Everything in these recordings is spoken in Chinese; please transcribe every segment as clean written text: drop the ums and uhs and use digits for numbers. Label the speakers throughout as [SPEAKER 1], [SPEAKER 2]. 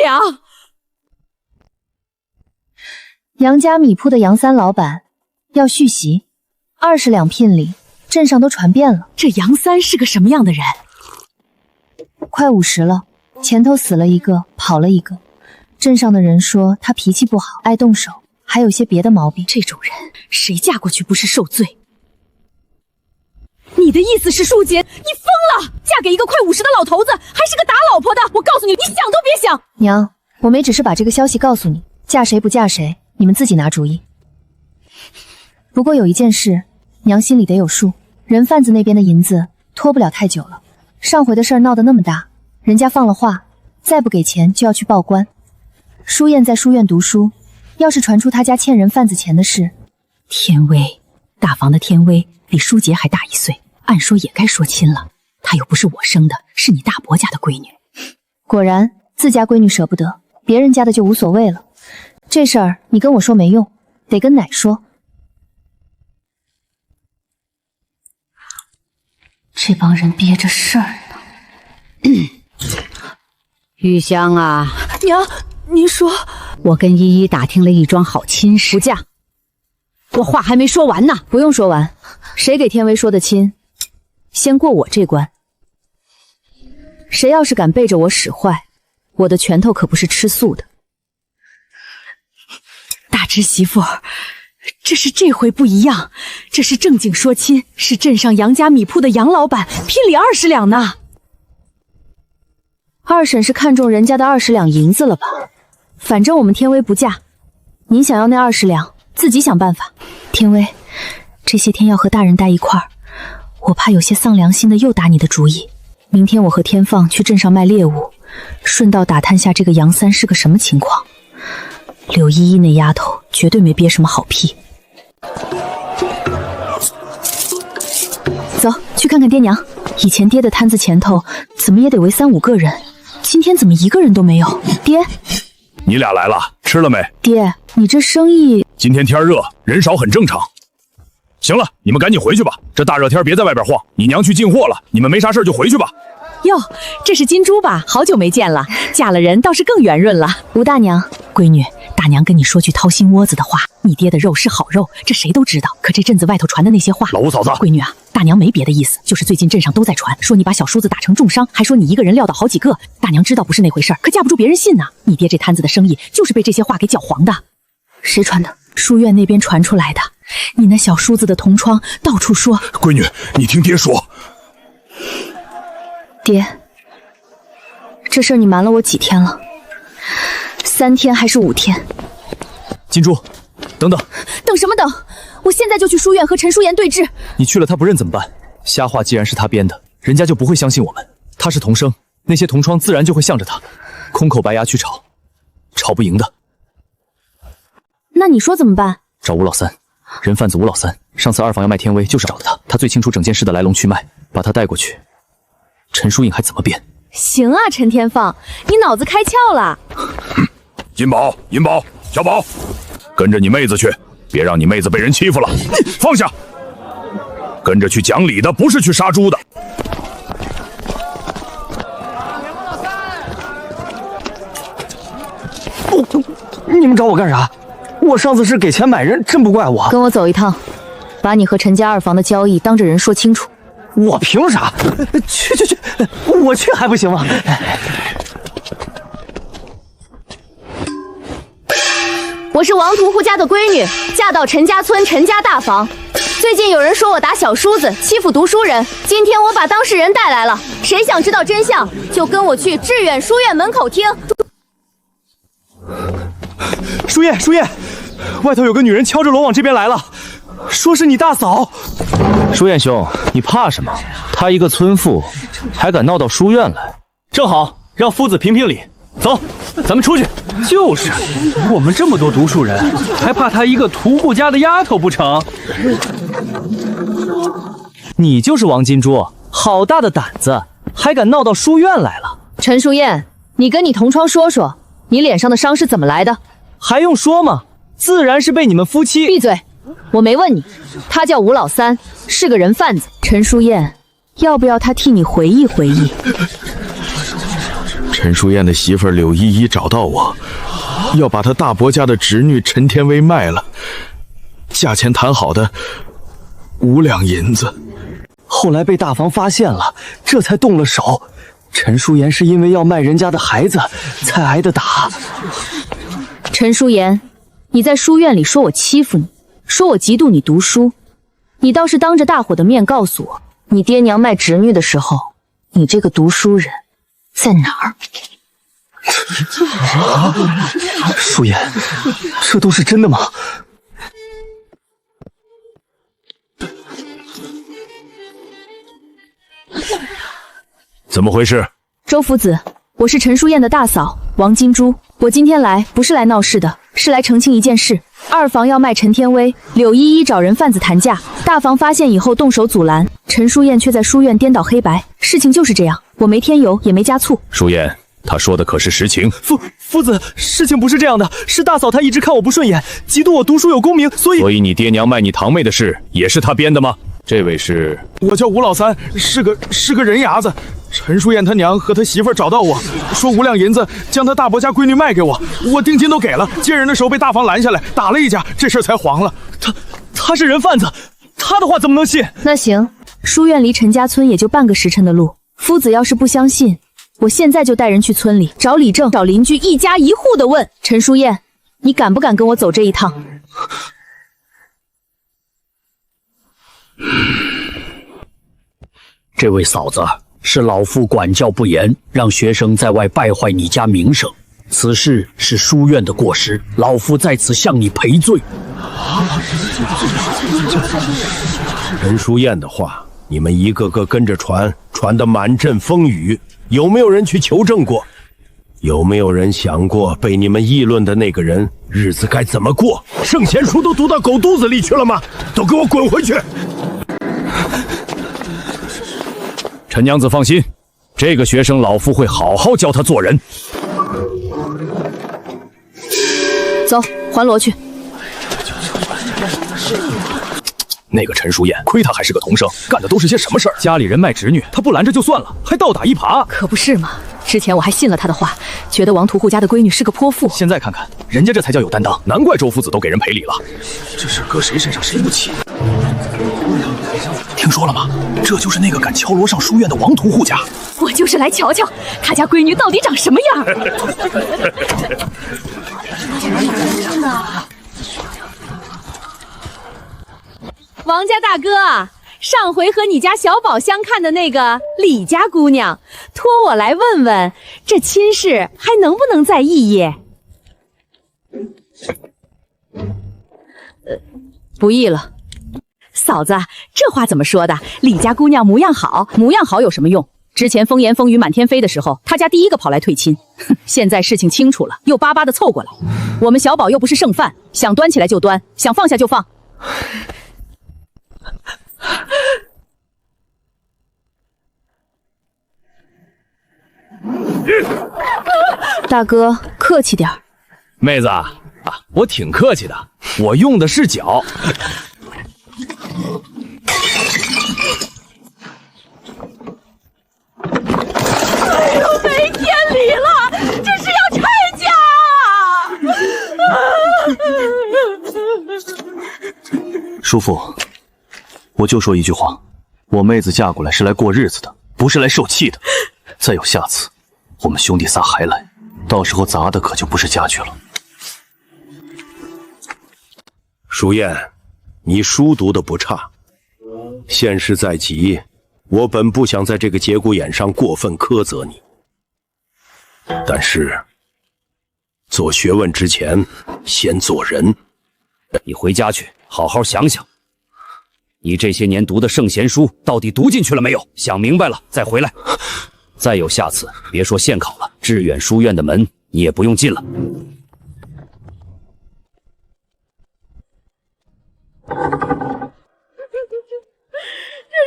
[SPEAKER 1] 两。
[SPEAKER 2] 杨家米铺的杨三老板要续席，20两聘礼，镇上都传遍了。
[SPEAKER 1] 这杨三是个什么样的人？
[SPEAKER 2] 快50了，前头死了一个，跑了一个。镇上的人说他脾气不好，爱动手，还有些别的毛病。
[SPEAKER 1] 这种人谁嫁过去不是受罪？你的意思是舒姐，你疯了？嫁给一个快50的老头子，还是个打老婆的？我告诉你，你想都别想。
[SPEAKER 2] 娘，我没只是把这个消息告诉你，嫁谁不嫁谁，你们自己拿主意。不过有一件事，娘心里得有数，人贩子那边的银子拖不了太久了。上回的事儿闹得那么大，人家放了话，再不给钱就要去报官。舒燕在书院读书，要是传出他家欠人贩子钱的事，
[SPEAKER 1] 天威，大房的天威比舒杰还大1岁，按说也该说亲了。她又不是我生的，是你大伯家的闺女。
[SPEAKER 2] 果然自家闺女舍不得，别人家的就无所谓了。这事儿你跟我说没用，得跟奶说。
[SPEAKER 1] 这帮人憋着事儿呢。玉香啊，
[SPEAKER 3] 娘，您说，
[SPEAKER 1] 我跟依依打听了一桩好亲事，不嫁。我话还没说完呢。
[SPEAKER 2] 不用说完，谁给天威说的亲，先过我这关。谁要是敢背着我使坏，我的拳头可不是吃素的。
[SPEAKER 1] 大侄媳妇，这回不一样，这是正经说亲，是镇上杨家米铺的杨老板聘礼20两呢。
[SPEAKER 2] 二婶是看中人家的20两银子了吧？反正我们天威不嫁，您想要那20两，自己想办法。天威，这些天要和大人待一块儿，我怕有些丧良心的又打你的主意。明天我和天放去镇上卖猎物，顺道打探下这个杨三是个什么情况。柳依依那丫头绝对没憋什么好屁。走，去看看爹娘。以前爹的摊子前头怎么也得围3、5个人，今天怎么一个人都没有？爹，
[SPEAKER 4] 你俩来了，吃了没？
[SPEAKER 2] 爹，你这生意……
[SPEAKER 4] 今天天热，人少很正常。行了，你们赶紧回去吧，这大热天别在外边晃。你娘去进货了，你们没啥事就回去吧。
[SPEAKER 1] 哟，这是金珠吧？好久没见了，嫁了人倒是更圆润了。
[SPEAKER 2] 吴大娘，
[SPEAKER 1] 闺女，大娘跟你说句掏心窝子的话，你爹的肉是好肉，这谁都知道。可这阵子外头传的那些话，
[SPEAKER 4] 老吴嫂子，
[SPEAKER 1] 闺女啊，大娘没别的意思，就是最近镇上都在传，说你把小叔子打成重伤，还说你一个人撂倒好几个。大娘知道不是那回事，可架不住别人信呐。你爹这摊子的生意就是被这些话给搅黄的。
[SPEAKER 2] 谁传的？
[SPEAKER 1] 书院那边传出来的。你那小叔子的同窗到处说。
[SPEAKER 4] 闺女，你听爹说。
[SPEAKER 2] 爹，这事儿你瞒了我几天了？3天还是5天？
[SPEAKER 5] 金珠，等等。
[SPEAKER 2] 等什么等？我现在就去书院和陈淑妍对峙。
[SPEAKER 5] 你去了他不认怎么办？瞎话既然是他编的，人家就不会相信我们。他是童生，那些同窗自然就会向着他，空口白牙去吵，吵不赢的。
[SPEAKER 2] 那你说怎么办？
[SPEAKER 5] 找吴老三，人贩子吴老三，上次二房要卖天威就是找的他，他最清楚整件事的来龙去脉，把他带过去，陈淑颖还怎么变？
[SPEAKER 2] 行啊，陈天放，你脑子开窍了。
[SPEAKER 4] 金宝、银宝、小宝，跟着你妹子去，别让你妹子被人欺负了。放下，跟着去讲理的，不是去杀猪的。
[SPEAKER 6] 你们找我干啥？我上次是给钱买人，真不怪我。
[SPEAKER 2] 跟我走一趟，把你和陈家二房的交易当着人说清楚。
[SPEAKER 6] 我凭啥？去，我去还不行吗？
[SPEAKER 2] 我是王屠户家的闺女，嫁到陈家村陈家大房。最近有人说我打小叔子，欺负读书人。今天我把当事人带来了，谁想知道真相，就跟我去致远书院门口听。
[SPEAKER 6] 书燕，外头有个女人敲着锣往这边来了，说是你大嫂。
[SPEAKER 5] 书燕兄，你怕什么？她一个村妇，还敢闹到书院来？
[SPEAKER 6] 正好让夫子评评理。走，咱们出去。就是，我们这么多读书人，还怕她一个屠户家的丫头不成？
[SPEAKER 5] 你就是王金珠，好大的胆子，还敢闹到书院来了？
[SPEAKER 2] 陈淑燕，你跟你同窗说说，你脸上的伤是怎么来的？
[SPEAKER 5] 还用说吗？自然是被你们夫妻……
[SPEAKER 2] 闭嘴！我没问你。他叫吴老三，是个人贩子。陈淑燕，要不要他替你回忆回忆？
[SPEAKER 3] 陈淑燕的媳妇柳依依找到我，要把她大伯家的侄女陈天薇卖了，价钱谈好的5两银子。
[SPEAKER 6] 后来被大房发现了，这才动了手。陈淑妍是因为要卖人家的孩子才挨的打。
[SPEAKER 2] 陈淑妍，你在书院里说我欺负你，说我嫉妒你读书，你倒是当着大伙的面告诉我，你爹娘卖侄女的时候，你这个读书人在哪儿？
[SPEAKER 6] 淑妍，这都是真的吗？
[SPEAKER 4] 怎么回事？
[SPEAKER 2] 周夫子，我是陈淑燕的大嫂王金珠，我今天来不是来闹事的，是来澄清一件事。二房要卖陈天薇，柳依依找人贩子谈价，大房发现以后动手阻拦，陈淑燕却在书院颠倒黑白，事情就是这样，我没添油也没加醋。
[SPEAKER 4] 淑燕，他说的可是实情？
[SPEAKER 6] 夫子，事情不是这样的，是大嫂她一直看我不顺眼，嫉妒我读书有功名，所以
[SPEAKER 4] 你爹娘卖你堂妹的事也是他编的吗？这位是？
[SPEAKER 3] 我叫吴老三，是个人牙子。陈淑燕她娘和她媳妇找到我，说5两银子将她大伯家闺女卖给我，我定金都给了，接人的时候被大房拦下来，打了一架，这事才黄了。
[SPEAKER 6] 他是人贩子，他的话怎么能信？
[SPEAKER 2] 那行，书院离陈家村也就半个时辰的路，夫子要是不相信，我现在就带人去村里找李正，找邻居一家一户的问陈淑燕，你敢不敢跟我走这一趟？
[SPEAKER 7] 这位嫂子，是老夫管教不严，让学生在外败坏你家名声，此事是书院的过失，老夫在此向你赔罪。
[SPEAKER 8] 陈淑燕的话，你们一个个跟着传，传得满阵风雨，有没有人去求证过？有没有人想过被你们议论的那个人日子该怎么过？圣贤书都读到狗肚子里去了吗？都给我滚回去！
[SPEAKER 4] 陈娘子放心，这个学生老夫会好好教他做人。
[SPEAKER 2] 走，还罗去。
[SPEAKER 5] 那个陈淑燕，亏她还是个童生，干的都是些什么事儿？家里人卖侄女，她不拦着就算了，还倒打一耙。
[SPEAKER 1] 可不是嘛！之前我还信了他的话，觉得王屠户家的闺女是个泼妇。
[SPEAKER 5] 现在看看，人家这才叫有担当，难怪周夫子都给人赔礼了。
[SPEAKER 3] 这事搁谁身上谁不起？
[SPEAKER 5] 听说了吗？这就是那个敢敲锣上书院的王屠户家。
[SPEAKER 1] 我就是来瞧瞧他家闺女到底长什么样。
[SPEAKER 9] 王家大哥，上回和你家小宝相看的那个李家姑娘，托我来问问，这亲事还能不能再议耶？
[SPEAKER 1] 不义了。嫂子，这话怎么说的？李家姑娘模样好，模样好有什么用？之前风言风语满天飞的时候，他家第一个跑来退亲。现在事情清楚了，又巴巴的凑过来。我们小宝又不是剩饭，想端起来就端，想放下就放。
[SPEAKER 2] 大哥，客气点儿。
[SPEAKER 5] 妹子啊，我挺客气的，我用的是脚。
[SPEAKER 9] 哎呦，没天理了，这是要拆家啊！
[SPEAKER 6] 叔父，我就说一句话，我妹子嫁过来是来过日子的，不是来受气的。再有下次，我们兄弟仨还来，到时候砸的可就不是家具了。
[SPEAKER 8] 淑燕，你书读的不差，现实在即，我本不想在这个节骨眼上过分苛责你，但是做学问之前，先做人。
[SPEAKER 7] 你回家去，好好想想，你这些年读的圣贤书到底读进去了没有？想明白了再回来。再有下次，别说县考了，致远书院的门你也不用进了。
[SPEAKER 9] 这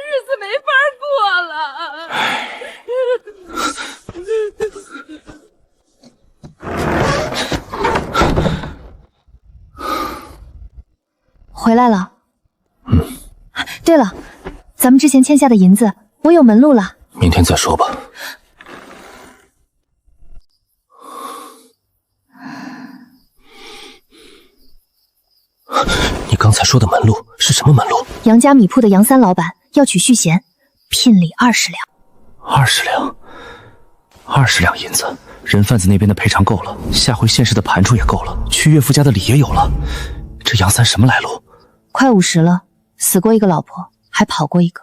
[SPEAKER 9] 日子没法过了。
[SPEAKER 2] 回来了。对了，咱们之前欠下的银子，我有门路了。
[SPEAKER 6] 明天再说吧。
[SPEAKER 5] 才说的门路是什么门路？
[SPEAKER 2] 杨家米铺的杨三老板要娶续弦，聘礼20两。
[SPEAKER 5] 20两，20两银子，人贩子那边的赔偿够了，下回现世的盘处也够了，去岳父家的礼也有了。这杨三什么来路？
[SPEAKER 2] 快50了，死过一个老婆，还跑过一个，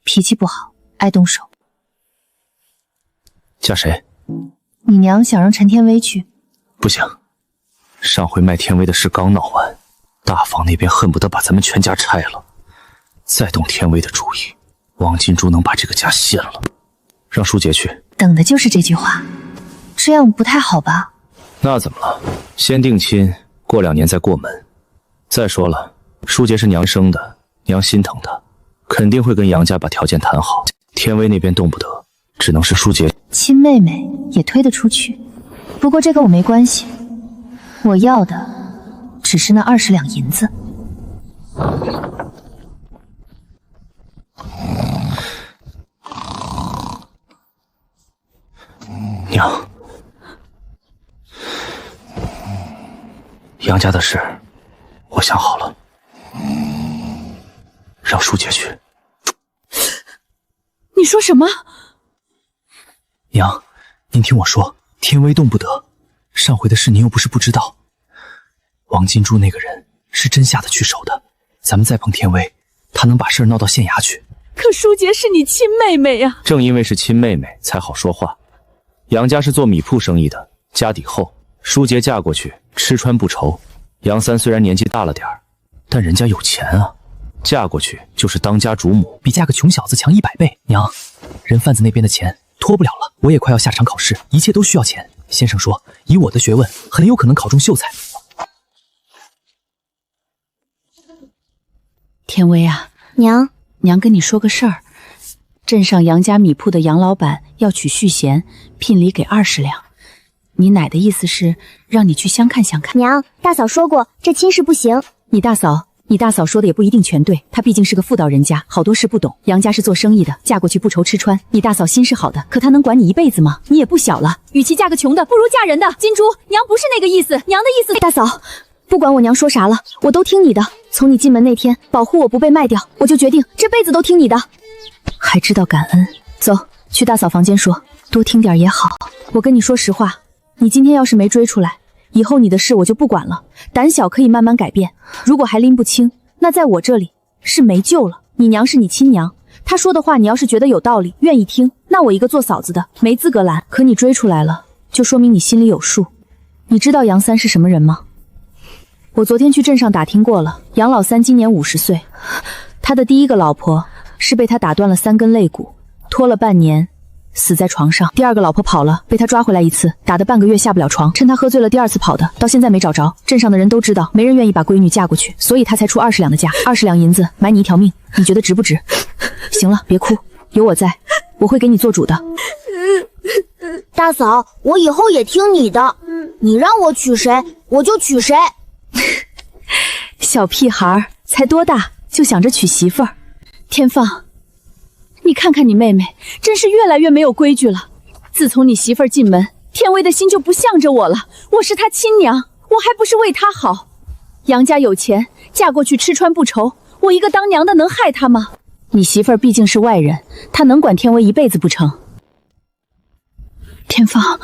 [SPEAKER 2] 脾气不好，爱动手。
[SPEAKER 5] 嫁谁？
[SPEAKER 2] 你娘想让陈天威去。
[SPEAKER 5] 不行，上回卖天威的事刚闹完，大房那边恨不得把咱们全家拆了。再动天威的主意，王金珠能把这个家陷了。让舒洁去。
[SPEAKER 2] 等的就是这句话，这样不太好吧？
[SPEAKER 5] 那怎么了？先定亲，过2年再过门。再说了，舒洁是娘生的，娘心疼她，肯定会跟杨家把条件谈好。天威那边动不得，只能是舒洁。
[SPEAKER 2] 亲妹妹也推得出去，不过这跟我没关系，我要的只是那20两银子。
[SPEAKER 5] 娘，杨家的事我想好了，让舒洁去。
[SPEAKER 1] 你说什么？
[SPEAKER 5] 娘，您听我说，天威动不得，上回的事您又不是不知道，王金珠那个人是真下得去手的，咱们再碰天威，他能把事儿闹到县衙去。
[SPEAKER 1] 可舒洁是你亲妹妹呀！
[SPEAKER 5] 正因为是亲妹妹才好说话。杨家是做米铺生意的，家底厚，舒洁嫁过去吃穿不愁。杨三虽然年纪大了点儿，但人家有钱啊，嫁过去就是当家主母，比嫁个穷小子强100倍。娘，人贩子那边的钱拖不了了，我也快要下场考试，一切都需要钱。先生说，以我的学问，很有可能考中秀才。
[SPEAKER 1] 天威啊，娘跟你说个事儿，镇上杨家米铺的杨老板要娶续弦，聘礼给20两。你奶的意思是让你去相看相看。
[SPEAKER 10] 娘，大嫂说过这亲事不行。
[SPEAKER 1] 你大嫂说的也不一定全对，她毕竟是个妇道人家，好多事不懂。杨家是做生意的，嫁过去不愁吃穿。你大嫂心是好的，可她能管你一辈子吗？你也不小了，与其嫁个穷的，不如嫁人的。金珠，娘不是那个意思，娘的意思。
[SPEAKER 2] 大嫂，不管我娘说啥了，我都听你的。从你进门那天，保护我不被卖掉，我就决定这辈子都听你的。还知道感恩。走，去大嫂房间说，多听点也好。我跟你说实话，你今天要是没追出来，以后你的事我就不管了。胆小可以慢慢改变，如果还拎不清，那在我这里是没救了。你娘是你亲娘，她说的话你要是觉得有道理，愿意听，那我一个做嫂子的没资格拦。可你追出来了，就说明你心里有数。你知道杨三是什么人吗？我昨天去镇上打听过了，杨老三今年50岁，他的第一个老婆是被他打断了3根肋骨，拖了半年，死在床上。第二个老婆跑了，被他抓回来一次，打得半个月下不了床，趁他喝醉了第2次跑的，到现在没找着。镇上的人都知道，没人愿意把闺女嫁过去，所以他才出20两的价，20两银子买你一条命，你觉得值不值？行了，别哭，有我在，我会给你做主的。
[SPEAKER 10] 大嫂，我以后也听你的，你让我娶谁，我就娶谁。
[SPEAKER 1] 小屁孩才多大就想着娶媳妇儿？天放，你看看你妹妹，真是越来越没有规矩了。自从你媳妇儿进门，天威的心就不向着我了。我是她亲娘，我还不是为她好。杨家有钱，嫁过去吃穿不愁，我一个当娘的能害她吗？你媳妇儿毕竟是外人，她能管天威一辈子不成？天放，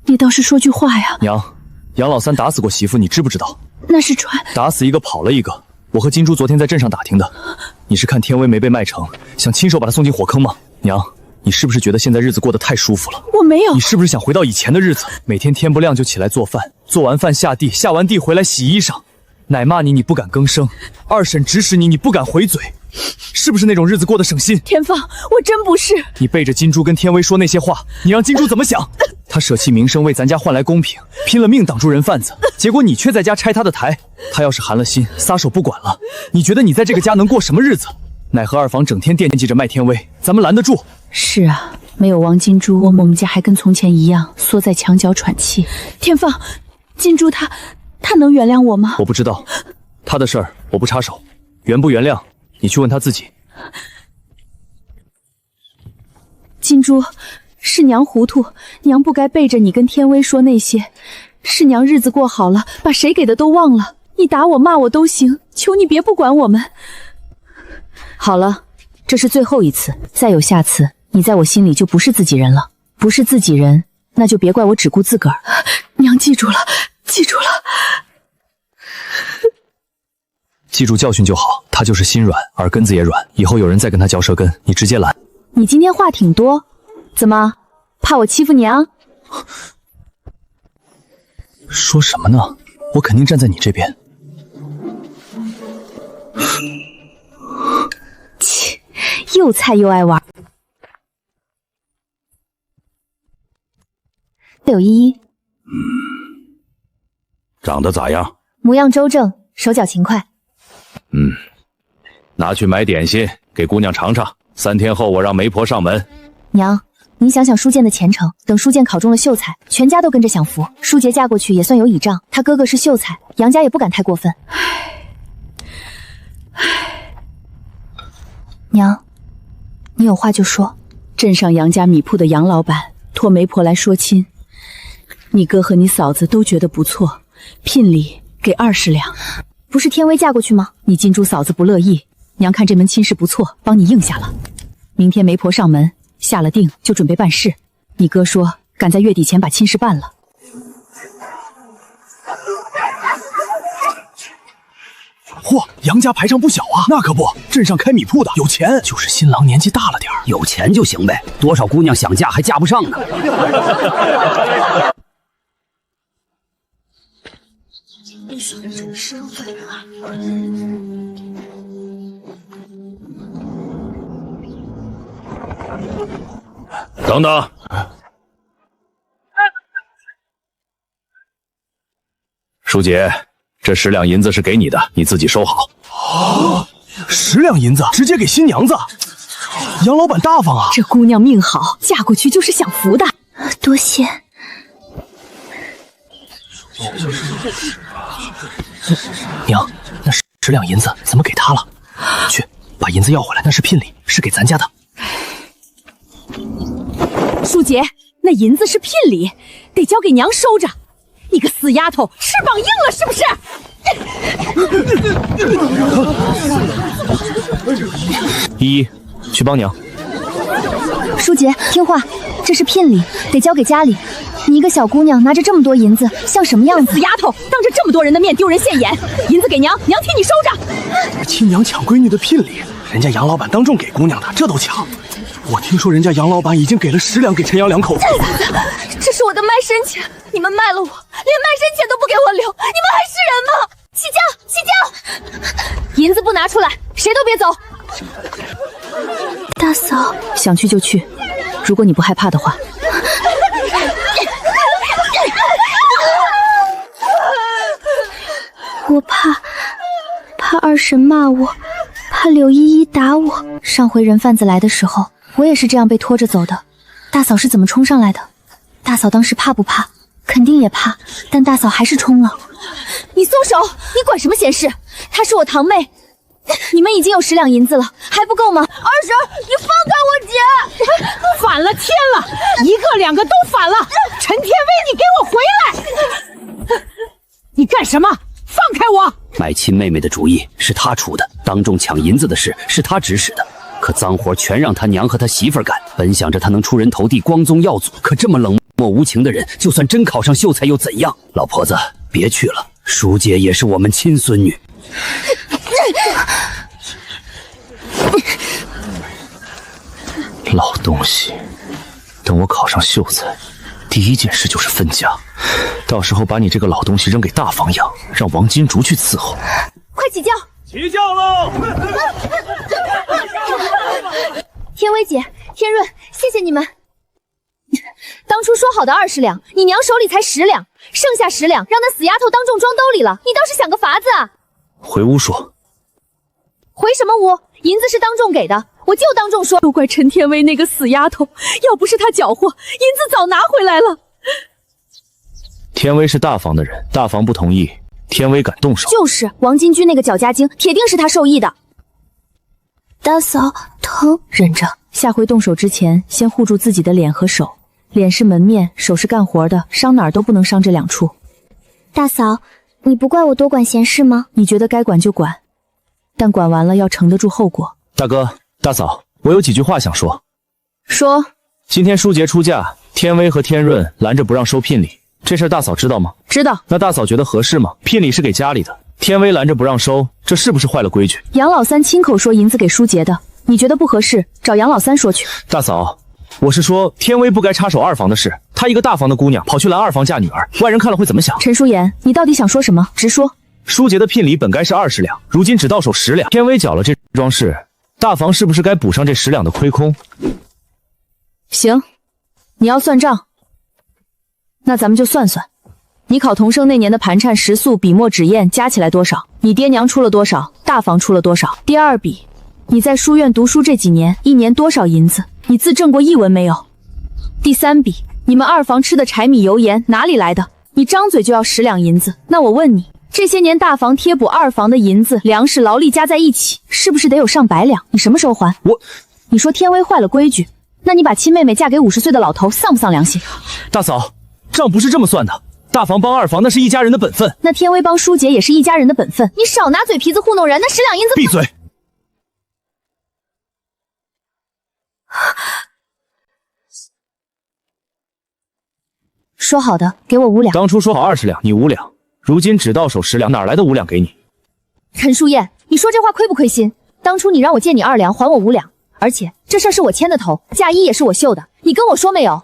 [SPEAKER 1] 你倒是说句话呀！
[SPEAKER 5] 娘，杨老三打死过媳妇，你知不知道？
[SPEAKER 1] 那是传
[SPEAKER 5] 打死一个，跑了一个。我和金珠昨天在镇上打听的，你是看天威没被卖成，想亲手把他送进火坑吗？娘，你是不是觉得现在日子过得太舒服了？
[SPEAKER 1] 我没有。
[SPEAKER 5] 你是不是想回到以前的日子，每天天不亮就起来做饭，做完饭下地，下完地回来洗衣裳，奶骂你不敢吭声，二婶指使你不敢回嘴，是不是那种日子过得省心？
[SPEAKER 1] 天放，我真不是。
[SPEAKER 5] 你背着金珠跟天威说那些话，你让金珠怎么想？他舍弃名声为咱家换来公平，拼了命挡住人贩子，结果你却在家拆他的台。他要是寒了心，撒手不管了，你觉得你在这个家能过什么日子？奈何二房整天惦记着卖天威，咱们拦得住？
[SPEAKER 1] 是啊，没有王金珠，我们家还跟从前一样缩在墙角喘气。天放，金珠她能原谅我吗？
[SPEAKER 5] 我不知道，他的事儿我不插手，原不原谅你去问他自己。
[SPEAKER 1] 金珠，是娘糊涂，娘不该背着你跟天威说那些，是娘日子过好了，把谁给的都忘了。你打我骂我都行，求你别不管我们。
[SPEAKER 2] 好了，这是最后一次，再有下次，你在我心里就不是自己人了。不是自己人，那就别怪我只顾自个儿。
[SPEAKER 1] 娘记住了，记住了。
[SPEAKER 5] 记住教训就好，他就是心软，耳根子也软。以后有人再跟他嚼舌根，你直接拦。
[SPEAKER 2] 你今天话挺多，怎么怕我欺负娘？
[SPEAKER 5] 说什么呢？我肯定站在你这边。
[SPEAKER 2] 切，又菜又爱玩。柳依依，
[SPEAKER 4] 长得咋样？
[SPEAKER 2] 模样周正，手脚勤快。
[SPEAKER 4] 拿去买点心给姑娘尝尝。3天后我让媒婆上门。
[SPEAKER 2] 娘，您想想舒建的前程，等舒建考中了秀才，全家都跟着享福。舒洁嫁过去也算有倚仗，他哥哥是秀才，杨家也不敢太过分。娘，你有话就说。
[SPEAKER 1] 镇上杨家米铺的杨老板托媒婆来说亲，你哥和你嫂子都觉得不错，聘礼给20两。
[SPEAKER 2] 不是天薇嫁过去吗？
[SPEAKER 1] 你金珠嫂子不乐意，娘看这门亲事不错，帮你应下了。明天媒婆上门，下了定就准备办事。你哥说赶在月底前把亲事办了。
[SPEAKER 3] 嚯，杨家排场不小啊！那可不，镇上开米铺的有钱，就是新郎年纪大了点儿。
[SPEAKER 7] 有钱就行呗，多少姑娘想嫁还嫁不上呢。
[SPEAKER 4] 等等，舒姐，这10两银子是给你的，你自己收好。
[SPEAKER 3] 10两银子直接给新娘子，杨老板大方啊！
[SPEAKER 1] 这姑娘命好，嫁过去就是享福的。
[SPEAKER 2] 多谢。
[SPEAKER 6] 娘，那10两银子怎么给他了？去，把银子要回来，那是聘礼，是给咱家的。
[SPEAKER 1] 舒洁，那银子是聘礼，得交给娘收着。你个死丫头，翅膀硬了是不是？
[SPEAKER 5] 依依，去帮娘。
[SPEAKER 2] 舒洁，听话，这是聘礼，得交给家里。你一个小姑娘拿着这么多银子，像什么样子？
[SPEAKER 1] 死丫头，当着这么多人的面丢人现眼，银子给娘，娘替你收着。
[SPEAKER 3] 亲娘抢闺女的聘礼，人家杨老板当众给姑娘的，这都抢。我听说人家杨老板已经给了10两给陈阳两口子。
[SPEAKER 9] 这是我的卖身钱，你们卖了我，连卖身钱都不给我留，你们还是人吗？起轿，起轿！银子不拿出来，谁都别走。
[SPEAKER 2] 大嫂，
[SPEAKER 1] 想去就去，如果你不害怕的话。
[SPEAKER 2] 我怕二婶骂我，怕柳依依打我。上回人贩子来的时候，我也是这样被拖着走的。大嫂是怎么冲上来的？大嫂当时怕不怕？肯定也怕，但大嫂还是冲了。
[SPEAKER 9] 你松手！你管什么闲事？她是我堂妹，你们已经有10两银子了，还不够吗？二婶，你放开我姐！
[SPEAKER 1] 反了天了，一个两个都反了！陈天威，你给我回来！你干什么？放开我！
[SPEAKER 7] 卖亲妹妹的主意是他出的，当众抢银子的事是他指使的，可脏活全让他娘和他媳妇儿干。本想着他能出人头地、光宗耀祖，可这么冷漠无情的人，就算真考上秀才又怎样？老婆子，别去了，舒姐也是我们亲孙女。
[SPEAKER 6] 老东西，等我考上秀才，第一件事就是分家，到时候把你这个老东西扔给大房养，让王金竹去伺候。
[SPEAKER 9] 快起轿！
[SPEAKER 3] 起轿喽！
[SPEAKER 9] 天薇姐、天润，谢谢你们。当初说好的20两，你娘手里才10两，剩下10两让那死丫头当众装兜里了，你倒是想个法子啊！
[SPEAKER 5] 回屋说。
[SPEAKER 9] 回什么屋？银子是当众给的，我就当众说。
[SPEAKER 1] 都怪陈天薇那个死丫头，要不是她搅和，银子早拿回来了。
[SPEAKER 5] 天薇是大房的人，大房不同意，天薇敢动手？
[SPEAKER 9] 就是王金居那个搅家精，铁定是他授意的。
[SPEAKER 2] 大嫂，疼，
[SPEAKER 1] 忍着，下回动手之前，先护住自己的脸和手。脸是门面，手是干活的，伤哪儿都不能伤这2处。
[SPEAKER 2] 大嫂，
[SPEAKER 10] 你不怪我多管闲事吗？
[SPEAKER 2] 你觉得该管就管，但管完了要承得住后果。
[SPEAKER 5] 大哥、大嫂，我有几句话想说。
[SPEAKER 2] 说，
[SPEAKER 5] 今天舒洁出嫁，天威和天润拦着不让收聘礼，这事大嫂知道吗？
[SPEAKER 2] 知道。
[SPEAKER 5] 那大嫂觉得合适吗？聘礼是给家里的，天威拦着不让收，这是不是坏了规矩？
[SPEAKER 2] 杨老三亲口说银子给舒洁的，你觉得不合适，找杨老三说去。
[SPEAKER 5] 大嫂，我是说天威不该插手二房的事，她一个大房的姑娘跑去拦二房嫁女儿，外人看了会怎么想？
[SPEAKER 2] 陈淑妍，你到底想说什么？直说。
[SPEAKER 5] 舒洁的聘礼本该是20两，如今只到手10两，天威搅了这桩事，大房是不是该补上这10两的亏空？
[SPEAKER 2] 行，你要算账，那咱们就算算，你考童生那年的盘缠食宿笔墨纸砚加起来多少？你爹娘出了多少？大房出了多少？第二笔，你在书院读书这几年，一年多少银子？你自挣过1文没有？第三笔，你们二房吃的柴米油盐哪里来的？你张嘴就要10两银子，那我问你，这些年大房贴补二房的银子、粮食、劳力加在一起，是不是得有上百两？你什么时候还？你说天威坏了规矩，那你把亲妹妹嫁给50岁的老头，丧不丧良心？
[SPEAKER 5] 大嫂，账不是这么算的，大房帮二房那是一家人的本分，
[SPEAKER 2] 那天威帮舒洁也是一家人的本分。你少拿嘴皮子糊弄人，那10两银子……
[SPEAKER 5] 闭嘴！
[SPEAKER 2] 说好的，给我5两。
[SPEAKER 5] 当初说好20两，你5两，如今只到手10两，哪来的5两给你？
[SPEAKER 2] 陈淑燕，你说这话亏不亏心？当初你让我借你2两，还我5两，而且这事儿是我牵的头，嫁衣也是我绣的，你跟我说没有？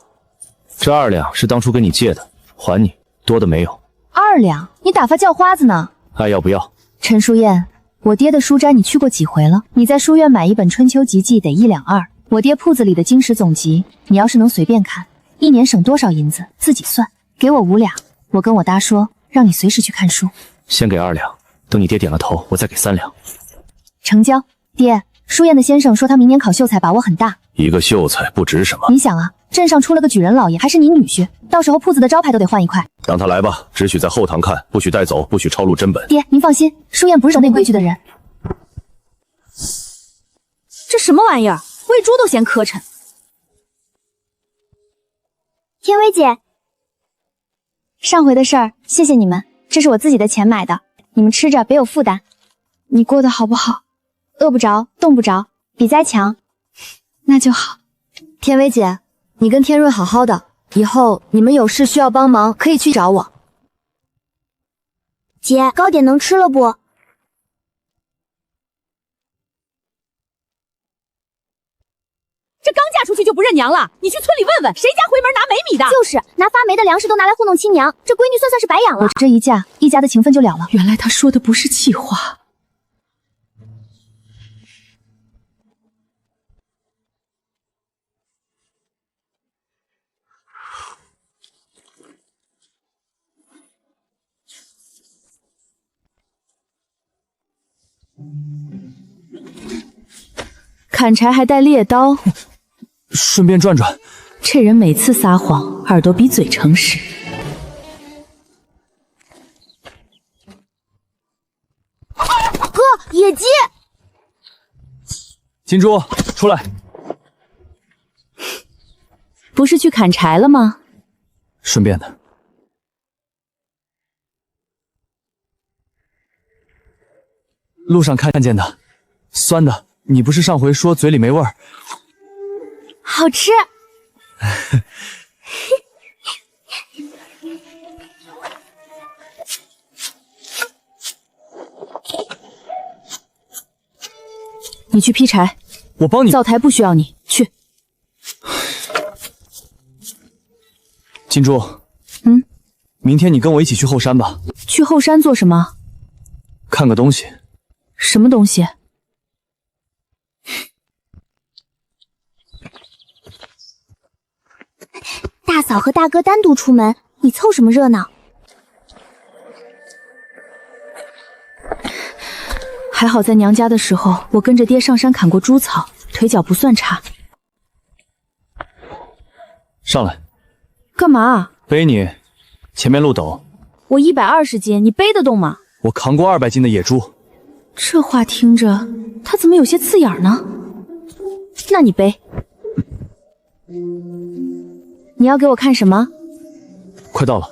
[SPEAKER 5] 这2两是当初跟你借的，还你，多的没有。
[SPEAKER 2] 2两？你打发叫花子呢？
[SPEAKER 5] 爱要不要？
[SPEAKER 2] 陈淑燕，我爹的书斋你去过几回了？你在书院买一本《春秋集记》得1两2，我爹铺子里的经史总集，你要是能随便看，一年省多少银子，自己算。给我5两，我跟我搭说，让你随时去看书。
[SPEAKER 5] 先给2两，等你爹点了头，我再给3两。
[SPEAKER 2] 成交。爹，书院的先生说他明年考秀才把握很大。
[SPEAKER 8] 一个秀才不值什么。
[SPEAKER 2] 你想啊，镇上出了个举人老爷，还是你女婿，到时候铺子的招牌都得换一块。
[SPEAKER 8] 让他来吧，只许在后堂看，不许带走，不许抄录真本。
[SPEAKER 2] 爹，您放心，书院不是守内规矩的人。这什么玩意儿？喂猪都嫌磕碜。
[SPEAKER 10] 天薇姐，上回的事儿，谢谢你们，这是我自己的钱买的，你们吃着别有负担。你过得好不好？饿不着，冻不着，比灾强。那就好。
[SPEAKER 11] 天薇姐，你跟天润好好的，以后你们有事需要帮忙，可以去找我。
[SPEAKER 10] 姐，糕点能吃了不？
[SPEAKER 1] 这刚嫁出去就不认娘了，你去村里问问，谁家回门拿煤米的？
[SPEAKER 10] 就是拿发霉的粮食都拿来糊弄亲娘，这闺女算是白养了。
[SPEAKER 2] 我这一嫁，一家的情分就了了。
[SPEAKER 1] 原来他说的不是气话。
[SPEAKER 2] 砍柴还带猎刀，
[SPEAKER 5] 顺便转转。
[SPEAKER 2] 这人每次撒谎，耳朵比嘴诚实。
[SPEAKER 10] 哥，野鸡！
[SPEAKER 5] 金珠，出来。
[SPEAKER 2] 不是去砍柴了吗？
[SPEAKER 5] 顺便的。路上看见的，酸的。你不是上回说嘴里没味儿？
[SPEAKER 10] 好吃。
[SPEAKER 2] 你去劈柴，
[SPEAKER 5] 我帮你。
[SPEAKER 2] 灶台不需要你，去。
[SPEAKER 5] 金珠，明天你跟我一起去后山吧。
[SPEAKER 2] 去后山做什么？
[SPEAKER 5] 看个东西。
[SPEAKER 2] 什么东西？
[SPEAKER 10] 大嫂和大哥单独出门，你凑什么热闹？
[SPEAKER 2] 还好在娘家的时候，我跟着爹上山砍过猪草，腿脚不算差。
[SPEAKER 5] 上来。
[SPEAKER 2] 干嘛？
[SPEAKER 5] 背你，前面路陡。
[SPEAKER 2] 我120斤，你背得动吗？
[SPEAKER 5] 我扛过200斤的野猪。
[SPEAKER 2] 这话听着，他怎么有些刺眼呢？那你背。你要给我看什么？
[SPEAKER 5] 快到了。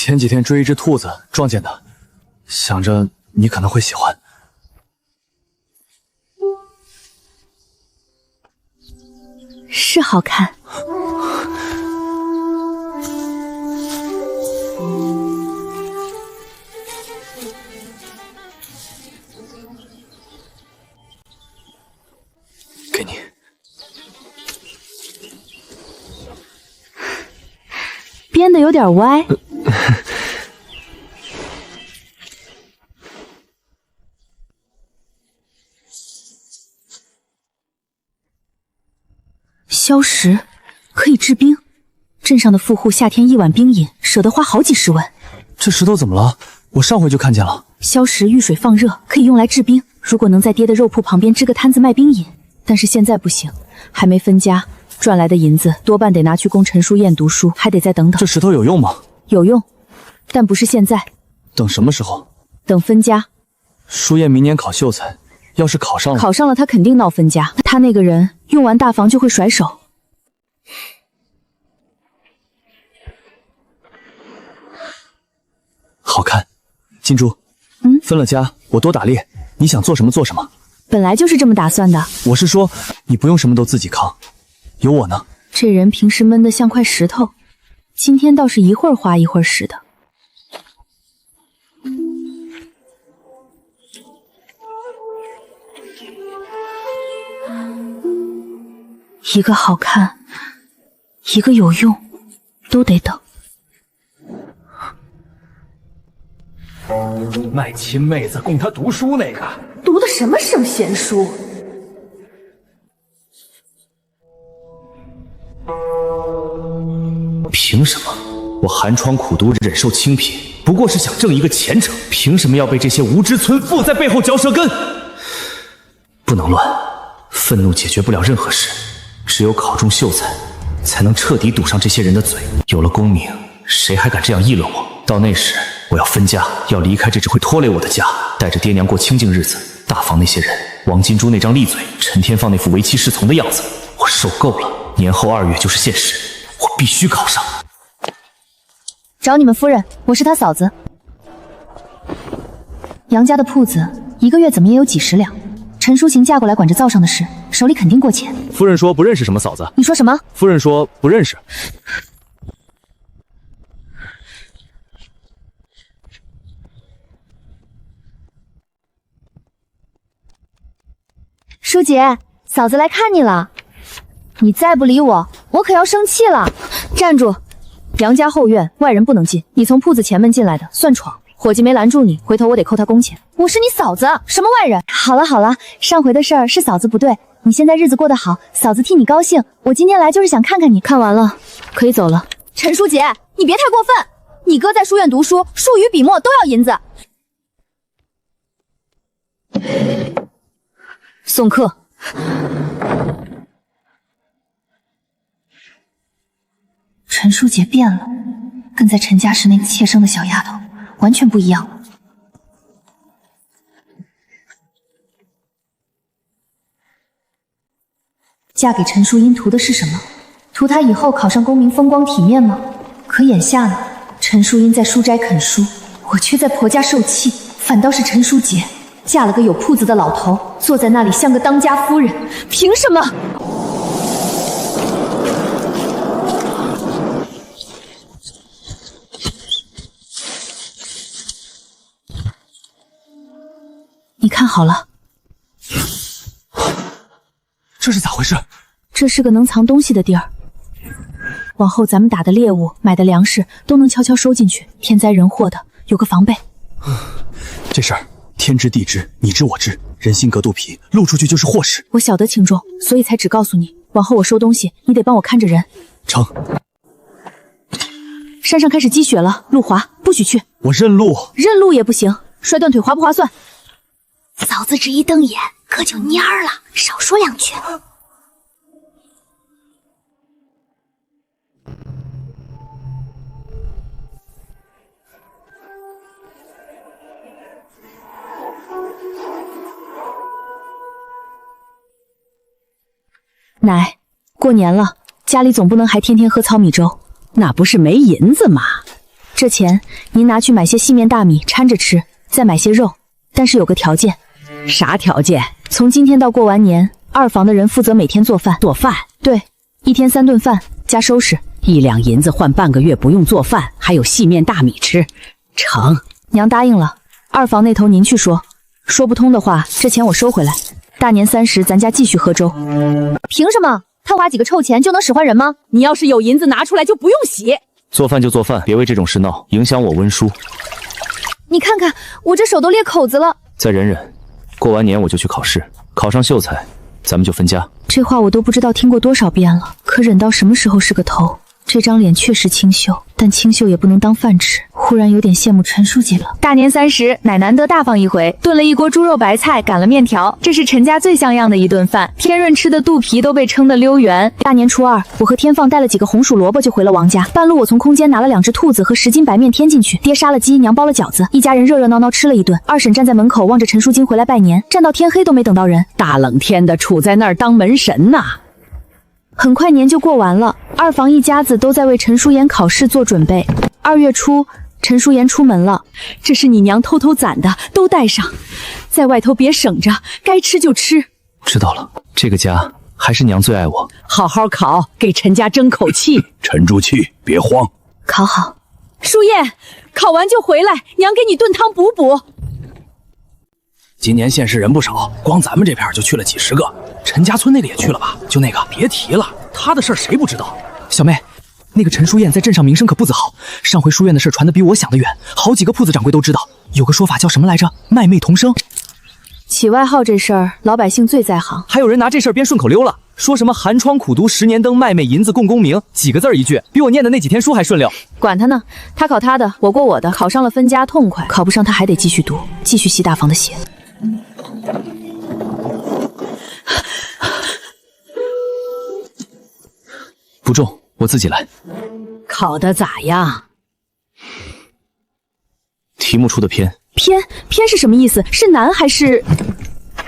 [SPEAKER 6] 前几天追一只兔子，撞见的，想着你可能会喜欢。
[SPEAKER 2] 是好看。
[SPEAKER 6] 给你。
[SPEAKER 2] 编的有点歪。消食可以治冰，镇上的富户夏天1碗冰饮舍得花好几十文。
[SPEAKER 6] 这石头怎么了？我上回就看见了。
[SPEAKER 2] 消食遇水放热，可以用来治冰。如果能在爹的肉铺旁边支个摊子卖冰饮，但是现在不行，还没分家，赚来的银子多半得拿去供陈书燕读书，还得再等等。
[SPEAKER 6] 这石头有用吗？
[SPEAKER 2] 有用，但不是现在。
[SPEAKER 6] 等什么时候？
[SPEAKER 2] 等分家。
[SPEAKER 6] 书燕明年考秀才，要是考上了，
[SPEAKER 2] 他肯定闹分家。他那个人用完大房就会甩手。
[SPEAKER 6] 好看。金珠，分了家，我多打猎，你想做什么做什么。
[SPEAKER 2] 本来就是这么打算的。
[SPEAKER 6] 我是说，你不用什么都自己扛，有我呢。
[SPEAKER 2] 这人平时闷得像块石头，今天倒是一会儿花一会儿实的。一个好看，一个有用，都得等。
[SPEAKER 3] 卖亲妹子供她读书那个，
[SPEAKER 2] 读的什么圣贤书？
[SPEAKER 5] 凭什么？我寒窗苦读，忍受清贫，不过是想挣一个前程，凭什么要被这些无知村妇在背后嚼舌根？不能乱，愤怒解决不了任何事，只有考中秀才，才能彻底堵上这些人的嘴。有了功名，谁还敢这样议论我？到那时，我要分家，要离开这只会拖累我的家，带着爹娘过清静日子。大房那些人，王金珠那张利嘴，陈天放那副为妻侍从的样子，我受够了。年后2月就是现实，我必须考上。
[SPEAKER 11] 找你们夫人，我是她嫂子。杨家的铺子1个月怎么也有几10两。陈淑琴嫁过来管着灶上的事，手里肯定过钱。
[SPEAKER 6] 夫人说不认识什么嫂子。
[SPEAKER 11] 你说什么？
[SPEAKER 6] 夫人说不认识。
[SPEAKER 11] 舒姐，嫂子来看你了。你再不理我，我可要生气了。
[SPEAKER 2] 站住！杨家后院外人不能进，你从铺子前门进来的，算闯。伙计没拦住你，回头我得扣他工钱。
[SPEAKER 11] 我是你嫂子，什么外人？好了好了，上回的事儿是嫂子不对，你现在日子过得好，嫂子替你高兴。我今天来就是想看看你。
[SPEAKER 2] 看完了，可以走了。
[SPEAKER 9] 陈书姐，你别太过分！你哥在书院读书，书语笔墨都要银子。
[SPEAKER 2] 送客。
[SPEAKER 11] 陈书姐变了，跟在陈家时那个怯生的小丫头完全不一样了。嫁给陈淑英图的是什么？图她以后考上功名风光体面吗？可眼下呢，陈淑英在书斋啃书，我却在婆家受气，反倒是陈淑姐嫁了个有铺子的老头，坐在那里像个当家夫人，凭什么？
[SPEAKER 2] 你看好了，
[SPEAKER 6] 这是咋回事？
[SPEAKER 2] 这是个能藏东西的地儿，往后咱们打的猎物、买的粮食都能悄悄收进去，天灾人祸的有个防备。
[SPEAKER 6] 这事儿天知地知，你知我知，人心隔肚皮，露出去就是祸事。
[SPEAKER 2] 我晓得轻重，所以才只告诉你，往后我收东西，你得帮我看着人。
[SPEAKER 6] 成。
[SPEAKER 2] 山上开始积雪了，路滑，不许去。
[SPEAKER 6] 我认路。
[SPEAKER 2] 认路也不行，摔断腿划不划算？
[SPEAKER 10] 嫂子这一瞪眼，可就蔫儿了，少说2句。
[SPEAKER 2] 奶，过年了，家里总不能还天天喝糙米粥，
[SPEAKER 1] 那不是没银子吗？
[SPEAKER 2] 这钱您拿去买些细面大米掺着吃，再买些肉，但是有个条件。
[SPEAKER 1] 啥条件？
[SPEAKER 2] 从今天到过完年，2房的人负责每天做饭。
[SPEAKER 1] 做饭？
[SPEAKER 2] 对，1天3顿饭加收拾。
[SPEAKER 1] 1两银子换半个月不用做饭，还有细面大米吃，成。
[SPEAKER 2] 娘答应了，2房那头您去说，说不通的话，这钱我收回来。大年30咱家继续喝粥。
[SPEAKER 9] 凭什么？他花几个臭钱就能使唤人吗？
[SPEAKER 1] 你要是有银子拿出来就不用洗。
[SPEAKER 5] 做饭就做饭，别为这种事闹，影响我温书。
[SPEAKER 9] 你看看我这手都裂口子了。
[SPEAKER 5] 再忍忍，过完年我就去考试，考上秀才，咱们就分家。
[SPEAKER 2] 这话我都不知道听过多少遍了，可忍到什么时候是个头？这张脸确实清秀，但清秀也不能当饭吃。忽然有点羡慕陈书记了。大年30，乃难得大放一回，炖了一锅猪肉白菜，擀了面条，这是陈家最像样的一顿饭。天润吃的肚皮都被撑得溜圆。大年初2，我和天放带了几个红薯萝卜就回了王家。半路我从空间拿了2只兔子和10斤白面添进去，爹杀了鸡，娘包了饺子，一家人热热闹闹吃了一顿。二婶站在门口望着陈淑金回来拜年，站到天黑都没等到人。
[SPEAKER 1] 大冷天的杵在那儿当门神呐。
[SPEAKER 2] 很快年就过完了，2房一家子都在为陈淑妍考试做准备。2月初，陈淑妍出门了，
[SPEAKER 1] 这是你娘偷偷攒的，都带上，在外头别省着，该吃就吃。
[SPEAKER 5] 知道了，这个家还是娘最爱我。
[SPEAKER 1] 好好考，给陈家争口气。
[SPEAKER 4] 沉住气，别慌。
[SPEAKER 2] 考好。
[SPEAKER 1] 淑燕，考完就回来，娘给你炖汤补补。
[SPEAKER 3] 今年县市人不少，光咱们这片就去了几10个。陈家村那个也去了吧？就那个，别提了，他的事儿谁不知道？
[SPEAKER 12] 小妹，那个陈书燕在镇上名声可不怎好，上回书院的事传得比我想的远，好几个铺子掌柜都知道。有个说法叫什么来着？卖妹同生。
[SPEAKER 2] 起外号这事儿，老百姓最在行。
[SPEAKER 12] 还有人拿这事儿编顺口溜了，说什么寒窗苦读10年灯，卖妹银子共功名，几个字一句，比我念的那几天书还顺溜。
[SPEAKER 2] 管他呢，他考他的，我过我的，考上了分家痛快，考不上他还得继续读，继续吸大房的血。
[SPEAKER 5] 不重，我自己来。
[SPEAKER 1] 考得咋样？
[SPEAKER 5] 题目出的偏。
[SPEAKER 2] 偏是什么意思？是难还是？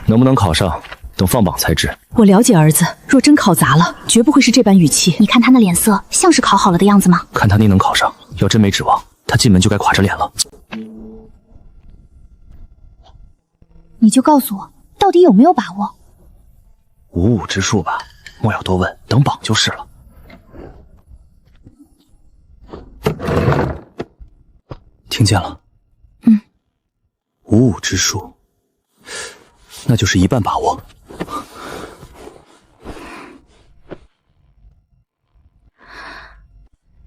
[SPEAKER 5] 能不能考上，等放榜才知。
[SPEAKER 2] 我了解儿子，若真考砸了，绝不会是这般语气。
[SPEAKER 11] 你看他那脸色，像是考好了的样子吗？
[SPEAKER 5] 看他那能考上，要真没指望，他进门就该垮着脸了。
[SPEAKER 11] 你就告诉我，到底有没有把握
[SPEAKER 6] ？55之数吧，莫要多问，等榜就是了。听见了？55之数，那就是1半把握。